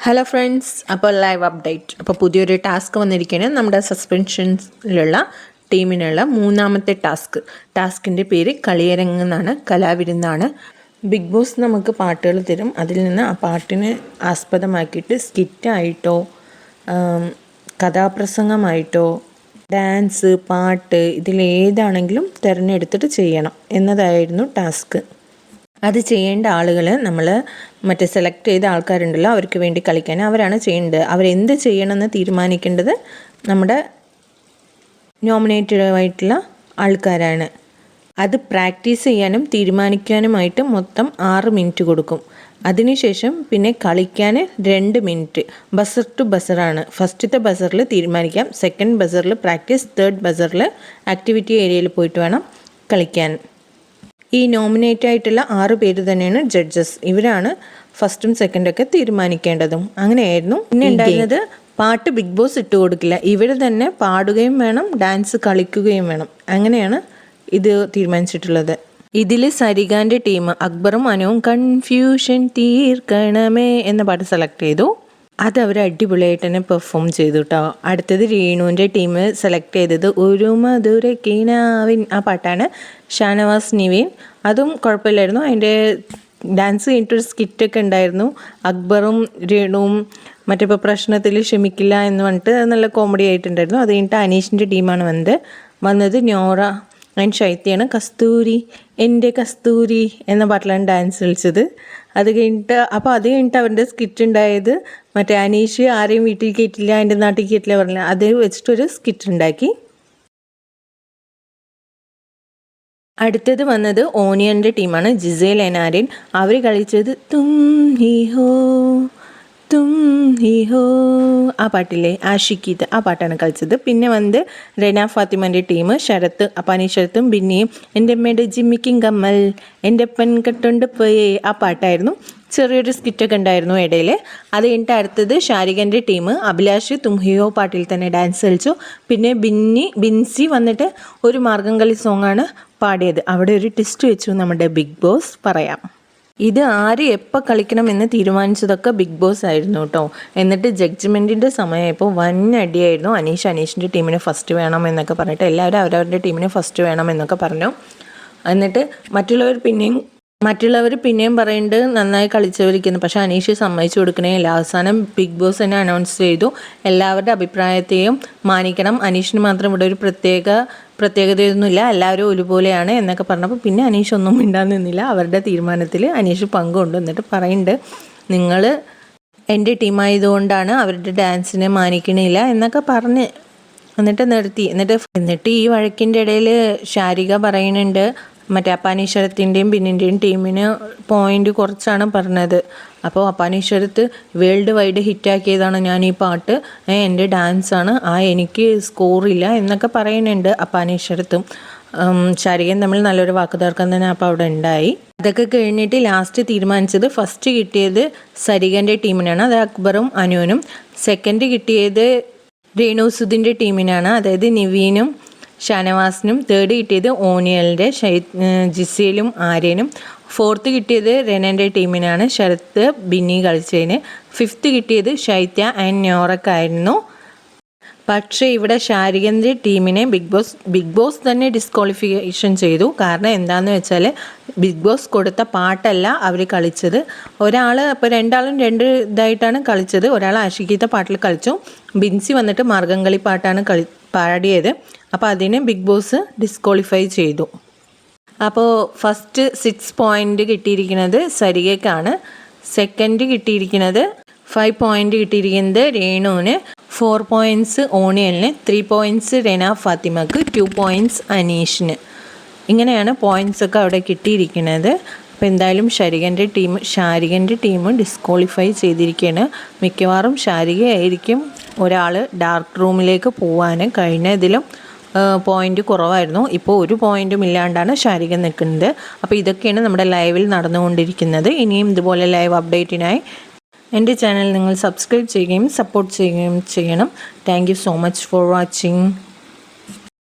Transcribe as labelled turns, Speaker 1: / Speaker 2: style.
Speaker 1: Hello friends, അപ്പോൾ live update. അപ്പോൾ പുതിയൊരു ടാസ്ക് വന്നിരിക്കുകയാണ്. നമ്മുടെ സസ്പെൻഷൻസിലുള്ള ടീമിനുള്ള മൂന്നാമത്തെ ടാസ്കിൻ്റെ പേര് കളിയരങ്ങെന്നാണ്, കലാവിരുന്നാണ്. ബിഗ് ബോസ് നമുക്ക് പാട്ടുകൾ തരും. അതിൽ നിന്ന് ആ പാട്ടിനെ ആസ്പദമാക്കിയിട്ട് സ്കിറ്റായിട്ടോ കഥാപ്രസംഗമായിട്ടോ ഡാൻസ്, പാട്ട് ഇതിലേതാണെങ്കിലും തിരഞ്ഞെടുത്തിട്ട് ചെയ്യണം എന്നതായിരുന്നു ടാസ്ക്. അത് ചെയ്യേണ്ട ആളുകൾ നമ്മൾ മറ്റേ സെലക്ട് ചെയ്ത ആൾക്കാരുണ്ടല്ലോ, അവർക്ക് വേണ്ടി കളിക്കാൻ അവരാണ് ചെയ്യേണ്ടത്. അവരെന്ത് ചെയ്യണമെന്ന് തീരുമാനിക്കേണ്ടത് നമ്മുടെ നോമിനേറ്റഡായിട്ടുള്ള ആൾക്കാരാണ്. അത് പ്രാക്ടീസ് ചെയ്യാനും തീരുമാനിക്കാനുമായിട്ട് മൊത്തം 6 മിനിറ്റ് കൊടുക്കും. അതിനുശേഷം പിന്നെ കളിക്കാൻ 2 മിനിറ്റ്. Buzzer to ബസറാണ്. ഫസ്റ്റത്തെ ബസറിൽ തീരുമാനിക്കാം, സെക്കൻഡ് ബസറിൽ പ്രാക്ടീസ്, തേർഡ് ബസറിൽ ആക്ടിവിറ്റി ഏരിയയിൽ പോയിട്ട് വേണം കളിക്കാൻ. ഈ നോമിനേറ്റ് ആയിട്ടുള്ള 6 പേര് തന്നെയാണ് ജഡ്ജസ്. ഇവരാണ് ഫസ്റ്റും സെക്കൻഡൊക്കെ തീരുമാനിക്കേണ്ടതും. അങ്ങനെയായിരുന്നു. പിന്നെ ഉണ്ടായിരുന്നത് പാട്ട് ബിഗ് ബോസ് ഇട്ട് കൊടുക്കില്ല, ഇവർ തന്നെ പാടുകയും വേണം, ഡാൻസ് കളിക്കുകയും വേണം. അങ്ങനെയാണ് ഇത് തീരുമാനിച്ചിട്ടുള്ളത്. ഇതിൽ സരിഗാൻ്റെ ടീം അക്ബറും അനുവും കൺഫ്യൂഷൻ തീർക്കണമേ എന്ന പാട്ട് സെലക്ട് ചെയ്തു. അത് അവർ അടിപൊളിയായിട്ട് തന്നെ പെർഫോം ചെയ്തു കേട്ടോ. അടുത്തത് രേണുവിൻ്റെ ടീം സെലക്ട് ചെയ്തത് ഒരു മധുര കിനാവിൻ ആ പാട്ടാണ്. ഷാനവാസ് നിവിൻ, അതും കുഴപ്പമില്ലായിരുന്നു. അതിൻ്റെ ഡാൻസ് കഴിഞ്ഞിട്ടൊരു സ്കിറ്റൊക്കെ ഉണ്ടായിരുന്നു. അക്ബറും രേണുവും മറ്റിപ്പോൾ പ്രശ്നത്തിൽ ക്ഷമിക്കില്ല എന്ന് പറഞ്ഞിട്ട് നല്ല കോമഡി ആയിട്ടുണ്ടായിരുന്നു. അത് കഴിഞ്ഞിട്ട് അനീഷിൻ്റെ ടീമാണ് വന്നത് നോറ ആൻഡ് ശൈത്യാണ്. കസ്തൂരി എൻ്റെ കസ്തൂരി എന്ന പാട്ടിലാണ് ഡാൻസ് കളിച്ചത്. അത് കഴിഞ്ഞിട്ട് അവരുടെ സ്കിറ്റ് ഉണ്ടായത് മറ്റേ അനീഷ് ആരെയും വീട്ടിൽ കയറ്റില്ല, എൻ്റെ നാട്ടിൽ കയറ്റില്ല പറഞ്ഞില്ല, അത് വെച്ചിട്ടൊരു സ്കിറ്റ് ഉണ്ടാക്കി. അടുത്തത് വന്നത് ഓനിയൻ്റെ ടീമാണ്, ജിസേൽ എനാരിൻ. അവർ കളിച്ചത് തും ഹി ഹോ തും ഹി ഹോ ആ പാട്ടില്ലേ, ആഷിക്കീത്ത് ആ പാട്ടാണ് കളിച്ചത്. പിന്നെ വന്നത് റെന ഫാത്തിമൻ്റെ ടീം, ശരത്ത് അപ്പാനി ശരത്തും ബിന്നിയും. എൻ്റെ അമ്മയുടെ ജിമ്മിക്കും കമ്മൽ എൻ്റെ പെൺകെട്ടുണ്ട് പോയേ ആ പാട്ടായിരുന്നു. ചെറിയൊരു സ്കിറ്റൊക്കെ ഉണ്ടായിരുന്നു ഇടയിൽ. അത് കഴിഞ്ഞിട്ട് അടുത്തത് ഷാരിഖൻ്റെ ടീം, അഭിലാഷ് തും ഹി ഹോ പാട്ടിൽ തന്നെ ഡാൻസ് കളിച്ചു. പിന്നെ ബിൻസി വന്നിട്ട് ഒരു മാർഗം കളി സോങ്ങാണ് പാടിയത്. അവിടെ ഒരു ട്വിസ്റ്റ് വെച്ചു നമ്മുടെ ബിഗ് ബോസ്, പറയാം. ഇത് ആര് എപ്പോൾ കളിക്കണം എന്ന് തീരുമാനിച്ചതൊക്കെ ബിഗ് ബോസ് ആയിരുന്നു കേട്ടോ. എന്നിട്ട് ജഡ്ജ്മെൻറ്റിൻ്റെ സമയമായപ്പോൾ വൻ അടിയായിരുന്നു. അനീഷിൻ്റെ ടീമിന് ഫസ്റ്റ് വേണം എന്നൊക്കെ പറഞ്ഞിട്ട് എല്ലാവരും അവരവരുടെ ടീമിന് ഫസ്റ്റ് വേണം എന്നൊക്കെ പറഞ്ഞു. എന്നിട്ട് മറ്റുള്ളവർ പിന്നെയും പറയുന്നുണ്ട് നന്നായി കളിച്ചവരിക്കുന്നു. പക്ഷേ അനീഷ് സമ്മതിച്ചു കൊടുക്കണേയില്ല. അവസാനം ബിഗ് ബോസ് തന്നെ അനൗൺസ് ചെയ്തു എല്ലാവരുടെ അഭിപ്രായത്തെയും മാനിക്കണം, അനീഷിന് മാത്രം ഇവിടെ ഒരു പ്രത്യേകതയൊന്നുമില്ല, എല്ലാവരും ഒരുപോലെയാണ് എന്നൊക്കെ പറഞ്ഞപ്പോൾ പിന്നെ അനീഷ് ഒന്നും മിണ്ടാൻ നിന്നില്ല. അവരുടെ തീരുമാനത്തിൽ അനീഷ് പങ്കുകൊണ്ട് എന്നിട്ട് പറയുന്നുണ്ട് നിങ്ങൾ എൻ്റെ ടീമായതുകൊണ്ടാണ് അവരുടെ ഡാൻസിനെ മാനിക്കണില്ല എന്നൊക്കെ പറഞ്ഞ് എന്നിട്ട് നിർത്തി. എന്നിട്ട് ഈ വഴക്കിൻ്റെ ഇടയിൽ ഷാരിക പറയുന്നുണ്ട് മറ്റേ അപ്പാനീശ്വരത്തിൻ്റെയും ബിന്നിൻ്റെയും ടീമിന് പോയിൻ്റ് കുറച്ചാണ് പറഞ്ഞത്. അപ്പോൾ അപ്പാനീശ്വരത്ത് വേൾഡ് വൈഡ് ഹിറ്റാക്കിയതാണ് ഞാൻ ഈ പാട്ട്, എൻ്റെ ഡാൻസാണ്, എനിക്ക് സ്കോറില്ല എന്നൊക്കെ പറയുന്നുണ്ട് അപ്പാനീശ്വരത്തും ശാരികയും തമ്മിൽ നല്ലൊരു വാക്കുതർക്കം തന്നെ അപ്പോൾ അവിടെ ഉണ്ടായി. അതൊക്കെ കഴിഞ്ഞിട്ട് ലാസ്റ്റ് തീരുമാനിച്ചത് ഫസ്റ്റ് കിട്ടിയത് സരികൻ്റെ ടീമിനാണ്, അത് അക്ബറും അനുവിനും. സെക്കൻഡ് കിട്ടിയത് രേണുസുദിൻ്റെ ടീമിനാണ്, അതായത് നിവീനും ഷാനവാസിനും. തേർഡ് കിട്ടിയത് ഓനിയലിൻ്റെ ജിസേലും ആര്യനും. ഫോർത്ത് കിട്ടിയത് റെനൻ്റെ ടീമിനാണ്, ശരത്ത് ബിന്നി കളിച്ചതിന്. ഫിഫ്ത്ത് കിട്ടിയത് ശൈത്യ ആൻഡ് നോറക്കായിരുന്നു. പക്ഷേ ഇവിടെ ഷാരിഖൻ്റെ ടീമിനെ ബിഗ് ബോസ് തന്നെ ഡിസ്ക്വാളിഫിക്കേഷൻ ചെയ്തു. കാരണം എന്താണെന്ന് വെച്ചാൽ ബിഗ് ബോസ് കൊടുത്ത പാട്ടല്ല അവർ കളിച്ചത്. അപ്പോൾ രണ്ടാളും രണ്ട് ഇതായിട്ടാണ് കളിച്ചത്. ഒരാൾ ആഷിക്കീത്ത പാട്ടിൽ കളിച്ചു, ബിൻസി വന്നിട്ട് മാർഗംകളി പാട്ടാണ് പാടിയത്. അപ്പോൾ അതിനെ ബിഗ് ബോസ് ഡിസ്ക്വാളിഫൈ ചെയ്തു. അപ്പോൾ ഫസ്റ്റ് 6 പോയിൻ്റ് കിട്ടിയിരിക്കുന്നത് സരികയ്ക്കാണ്. സെക്കൻഡ് കിട്ടിയിരിക്കുന്നത് 5 പോയിൻ്റ് കിട്ടിയിരിക്കുന്നത് രേണുവിന്, 4 പോയിൻറ്റ്സ് ഓണിയലിന്, 3 പോയിൻറ്റ്സ് റെന ഫാത്തിമക്ക്, 2 പോയിൻറ്റ്സ് അനീഷിന്. ഇങ്ങനെയാണ് പോയിൻറ്റ്സൊക്കെ അവിടെ കിട്ടിയിരിക്കുന്നത്. അപ്പോൾ എന്തായാലും ഷാരിഖൻ്റെ ടീം ഡിസ്ക്വാളിഫൈ ചെയ്തിരിക്കുകയാണ്. മിക്കവാറും ഷാരികയായിരിക്കും ഒരാൾ ഡാർക്ക് റൂമിലേക്ക് പോകാൻ. കഴിഞ്ഞതിലും പോയിൻ്റ് കുറവായിരുന്നു, ഇപ്പോൾ 1 പോയിൻറ്റും ഇല്ലാണ്ടാണ് ഷാരിക നിൽക്കുന്നത്. അപ്പോൾ ഇതൊക്കെയാണ് നമ്മുടെ ലൈവിൽ നടന്നുകൊണ്ടിരിക്കുന്നത്. ഇനിയും ഇതുപോലെ ലൈവ് അപ്ഡേറ്റിനായി എൻ്റെ ചാനൽ നിങ്ങൾ സബ്സ്ക്രൈബ് ചെയ്യുകയും സപ്പോർട്ട് ചെയ്യുകയും ചെയ്യണം. Thank you so much for watching.